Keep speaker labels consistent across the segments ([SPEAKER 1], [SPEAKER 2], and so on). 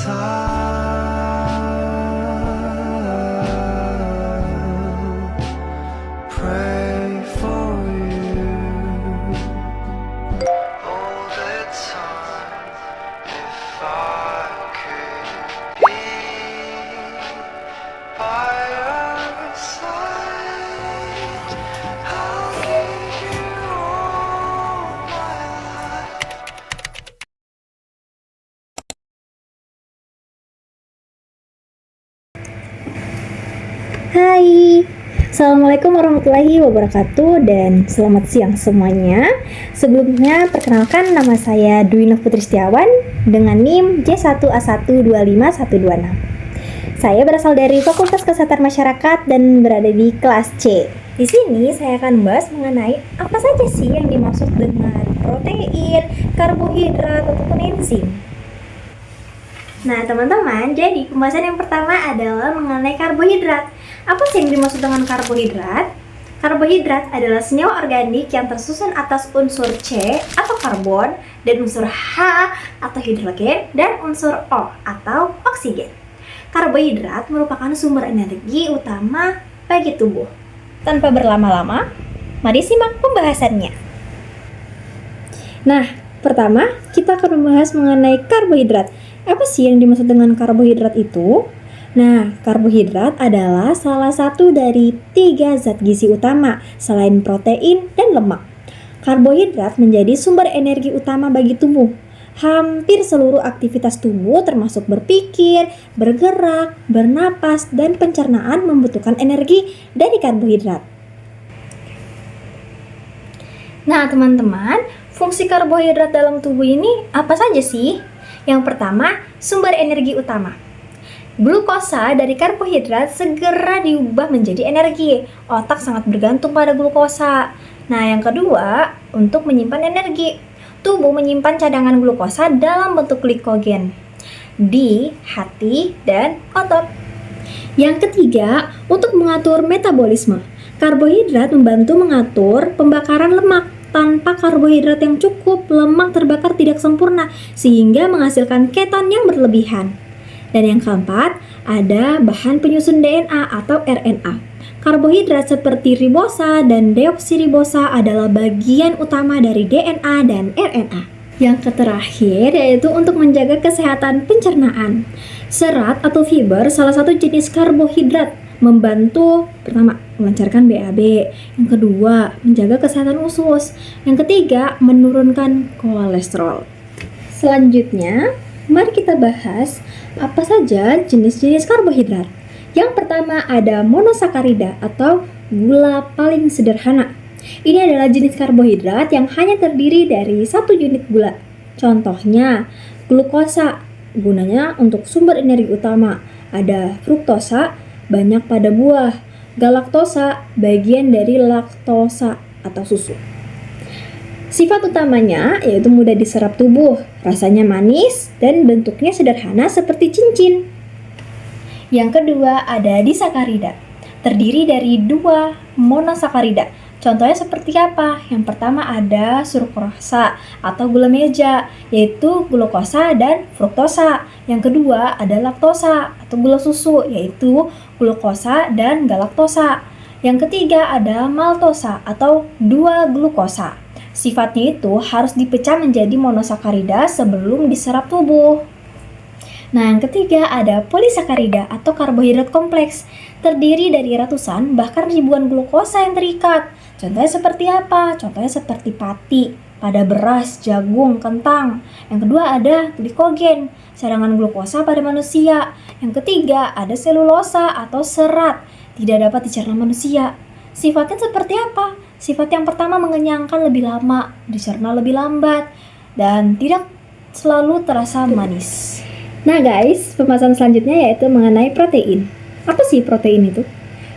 [SPEAKER 1] Pray for you all the time. If I could be by your side, I'll give you all my life.
[SPEAKER 2] Hai, Assalamualaikum warahmatullahi wabarakatuh dan selamat siang semuanya. Sebelumnya perkenalkan, nama saya Dwi Nur Putri Setiawan dengan NIM J1A125126. Saya berasal dari Fakultas Kesehatan Masyarakat dan berada di kelas C. Di sini saya akan membahas mengenai apa saja sih yang dimaksud dengan protein, karbohidrat ataupun enzim. Nah teman-teman, jadi pembahasan yang pertama adalah mengenai karbohidrat. Apa sih yang dimaksud dengan karbohidrat? Karbohidrat adalah senyawa organik yang tersusun atas unsur C atau karbon dan unsur H atau hidrogen dan unsur O atau oksigen. Karbohidrat merupakan sumber energi utama bagi tubuh. Tanpa berlama-lama, mari simak pembahasannya. Nah, pertama kita akan membahas mengenai karbohidrat. Apa sih yang dimaksud dengan karbohidrat itu? Nah, karbohidrat adalah salah satu dari 3 zat gizi utama selain protein dan lemak. Karbohidrat menjadi sumber energi utama bagi tubuh. Hampir seluruh aktivitas tubuh termasuk berpikir, bergerak, bernapas, dan pencernaan membutuhkan energi dari karbohidrat. Nah, teman-teman, fungsi karbohidrat dalam tubuh ini apa saja sih? Yang pertama, sumber energi utama. Glukosa dari karbohidrat segera diubah menjadi energi. Otak sangat bergantung pada glukosa. Nah, yang kedua, untuk menyimpan energi. Tubuh menyimpan cadangan glukosa dalam bentuk glikogen di hati dan otot. Yang ketiga, untuk mengatur metabolisme. Karbohidrat membantu mengatur pembakaran lemak. Tanpa karbohidrat yang cukup, lemak terbakar tidak sempurna sehingga menghasilkan keton yang berlebihan. Dan yang keempat, ada bahan penyusun DNA atau RNA. Karbohidrat seperti ribosa dan deoksiribosa adalah bagian utama dari DNA dan RNA. Yang terakhir yaitu untuk menjaga kesehatan pencernaan. Serat atau fiber salah satu jenis karbohidrat membantu pertama melancarkan BAB, yang kedua menjaga kesehatan usus, yang ketiga menurunkan kolesterol. Selanjutnya, mari kita bahas apa saja jenis-jenis karbohidrat. Yang pertama ada monosakarida atau gula paling sederhana. Ini adalah jenis karbohidrat yang hanya terdiri dari 1 unit gula. Contohnya, glukosa, gunanya untuk sumber energi utama. Ada fruktosa, banyak pada buah. Galaktosa, bagian dari laktosa atau susu. Sifat utamanya yaitu mudah diserap tubuh, rasanya manis, dan bentuknya sederhana seperti cincin. Yang kedua ada disakarida, terdiri dari 2 monosakarida. Contohnya seperti apa? Yang pertama ada sukrosa atau gula meja, yaitu glukosa dan fruktosa. Yang kedua ada laktosa atau gula susu, yaitu glukosa dan galaktosa. Yang ketiga ada maltosa atau 2 glukosa. Sifatnya itu harus dipecah menjadi monosakarida sebelum diserap tubuh. Nah, yang ketiga ada polisakarida atau karbohidrat kompleks, terdiri dari ratusan bahkan ribuan glukosa yang terikat. Contohnya seperti apa? Contohnya seperti pati pada beras, jagung, kentang. Yang kedua ada glikogen, cadangan glukosa pada manusia. Yang ketiga ada selulosa atau serat, tidak dapat dicerna manusia. Sifatnya seperti apa? Sifat yang pertama mengenyangkan lebih lama, dicerna lebih lambat, dan tidak selalu terasa manis. Nah guys, pembahasan selanjutnya yaitu mengenai protein. Apa sih protein itu?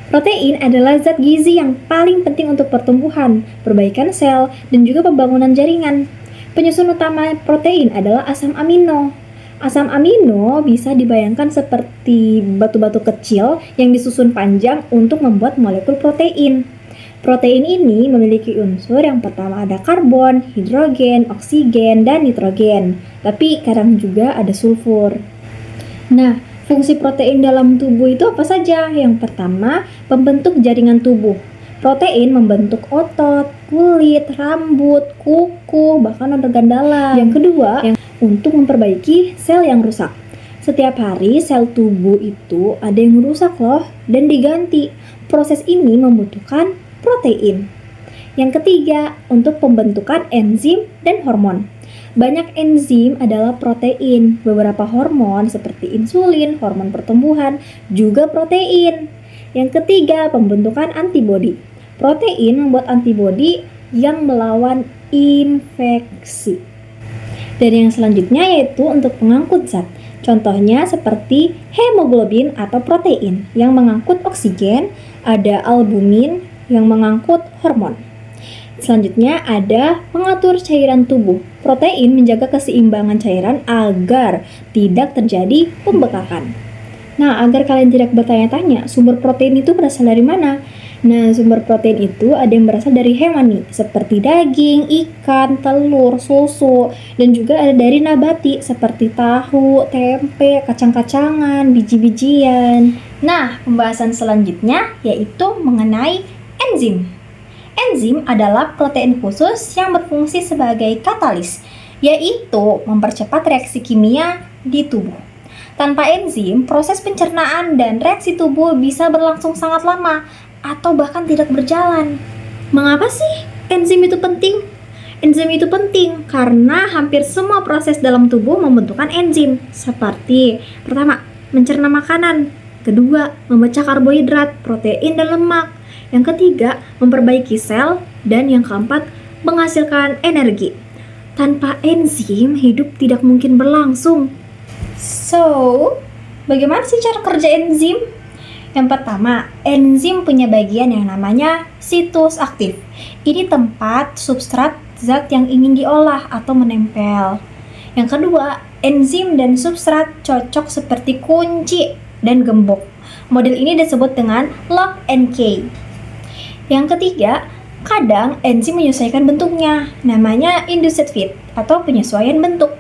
[SPEAKER 2] Protein adalah zat gizi yang paling penting untuk pertumbuhan, perbaikan sel, dan juga pembangunan jaringan. Penyusun utama protein adalah asam amino. Asam amino bisa dibayangkan seperti batu-batu kecil yang disusun panjang untuk membuat molekul protein. Protein ini memiliki unsur yang pertama ada karbon, hidrogen, oksigen, dan nitrogen. Tapi kadang juga ada sulfur. Nah, fungsi protein dalam tubuh itu apa saja? Yang pertama, pembentuk jaringan tubuh. Protein membentuk otot, kulit, rambut, kuku, bahkan organ dalam. Yang kedua, untuk memperbaiki sel yang rusak. Setiap hari sel tubuh itu ada yang rusak loh dan diganti. Proses ini membutuhkan protein. Yang ketiga, untuk pembentukan enzim dan hormon. Banyak enzim adalah protein. Beberapa hormon seperti insulin, hormon pertumbuhan, juga protein. Yang ketiga, pembentukan antibodi. Protein membuat antibodi yang melawan infeksi. Dan yang selanjutnya yaitu untuk pengangkut zat. Contohnya seperti hemoglobin atau protein yang mengangkut oksigen, ada albumin yang mengangkut hormon. Selanjutnya ada pengatur cairan tubuh. Protein menjaga keseimbangan cairan agar tidak terjadi pembekakan. Nah, agar kalian tidak bertanya-tanya, sumber protein itu berasal dari mana? Nah, sumber protein itu ada yang berasal dari hewani, seperti daging, ikan, telur, susu, dan juga ada dari nabati, seperti tahu, tempe, kacang-kacangan, biji-bijian. Nah, pembahasan selanjutnya yaitu mengenai enzim. Enzim adalah protein khusus yang berfungsi sebagai katalis, yaitu mempercepat reaksi kimia di tubuh. Tanpa enzim, proses pencernaan dan reaksi tubuh bisa berlangsung sangat lama atau bahkan tidak berjalan. Mengapa sih enzim itu penting? Enzim itu penting karena hampir semua proses dalam tubuh membutuhkan enzim, seperti pertama, mencerna makanan, kedua, memecah karbohidrat, protein, dan lemak, yang ketiga, memperbaiki sel, dan yang keempat, menghasilkan energi. Tanpa enzim, hidup tidak mungkin berlangsung. So, bagaimana sih cara kerja enzim? Yang pertama, enzim punya bagian yang namanya situs aktif. Ini tempat substrat zat yang ingin diolah atau menempel. Yang kedua, enzim dan substrat cocok seperti kunci dan gembok. Model ini disebut dengan lock and key. Yang ketiga, kadang enzim menyesuaikan bentuknya, namanya induced fit atau penyesuaian bentuk.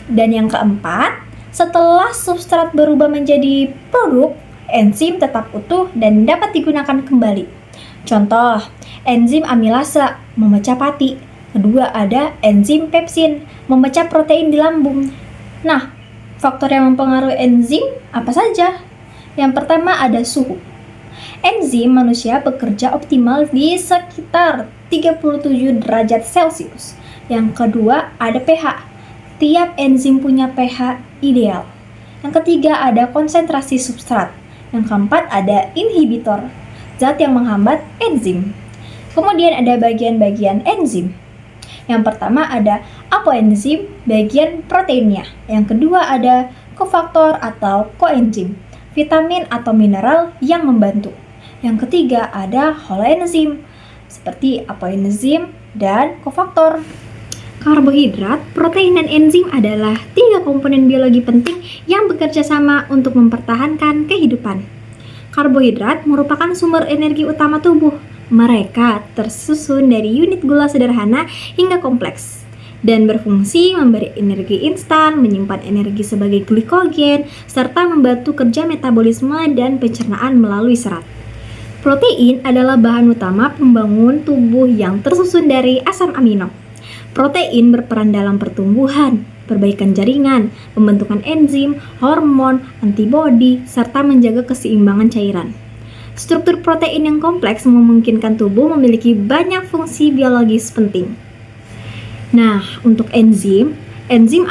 [SPEAKER 2] Dan yang keempat, setelah substrat berubah menjadi produk, enzim tetap utuh dan dapat digunakan kembali. Contoh, enzim amilase memecah pati. Kedua ada enzim pepsin memecah protein di lambung. Nah, faktor yang mempengaruhi enzim apa saja? Yang pertama ada suhu. Enzim manusia bekerja optimal di sekitar 37 derajat Celcius. Yang kedua ada pH. Tiap enzim punya pH ideal. Yang ketiga ada konsentrasi substrat. Yang keempat ada inhibitor, zat yang menghambat enzim. Kemudian ada bagian-bagian enzim. Yang pertama ada apoenzim, bagian proteinnya. Yang kedua ada kofaktor atau koenzim, vitamin atau mineral yang membantu. Yang ketiga ada holoenzim, seperti apoenzim dan kofaktor. Karbohidrat, protein, dan enzim adalah 3 komponen biologi penting yang bekerja sama untuk mempertahankan kehidupan. Karbohidrat merupakan sumber energi utama tubuh. Mereka tersusun dari unit gula sederhana hingga kompleks dan berfungsi memberi energi instan, menyimpan energi sebagai glikogen, serta membantu kerja metabolisme dan pencernaan melalui serat. Protein adalah bahan utama pembangun tubuh yang tersusun dari asam amino. Protein berperan dalam pertumbuhan, perbaikan jaringan, pembentukan enzim, hormon, antibodi, serta menjaga keseimbangan cairan. Struktur protein yang kompleks memungkinkan tubuh memiliki banyak fungsi biologis penting. Nah, untuk enzim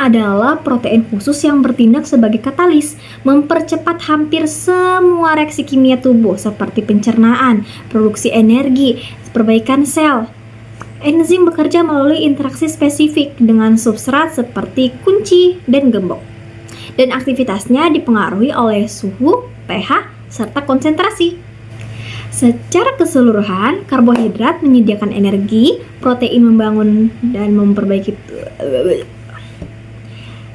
[SPEAKER 2] adalah protein khusus yang bertindak sebagai katalis, mempercepat hampir semua reaksi kimia tubuh seperti pencernaan, produksi energi, perbaikan sel. Enzim bekerja melalui interaksi spesifik dengan substrat seperti kunci dan gembok. Dan aktivitasnya dipengaruhi oleh suhu, pH, serta konsentrasi. Secara keseluruhan, karbohidrat menyediakan energi, protein membangun dan memperbaiki.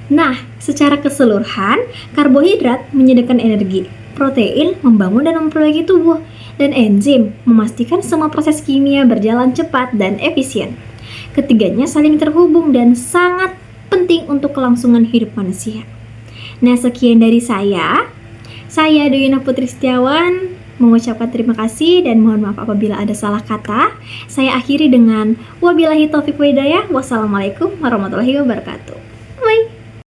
[SPEAKER 2] Nah, secara keseluruhan, karbohidrat menyediakan energi, protein membangun dan memperbaiki tubuh, dan enzim memastikan semua proses kimia berjalan cepat dan efisien. Ketiganya saling terhubung dan sangat penting untuk kelangsungan hidup manusia. Nah, sekian dari saya. Saya Duyuna Putri Setiawan mengucapkan terima kasih dan mohon maaf apabila ada salah kata. Saya akhiri dengan wabillahi taufiq wa hidayah. Wassalamualaikum warahmatullahi wabarakatuh. Bye.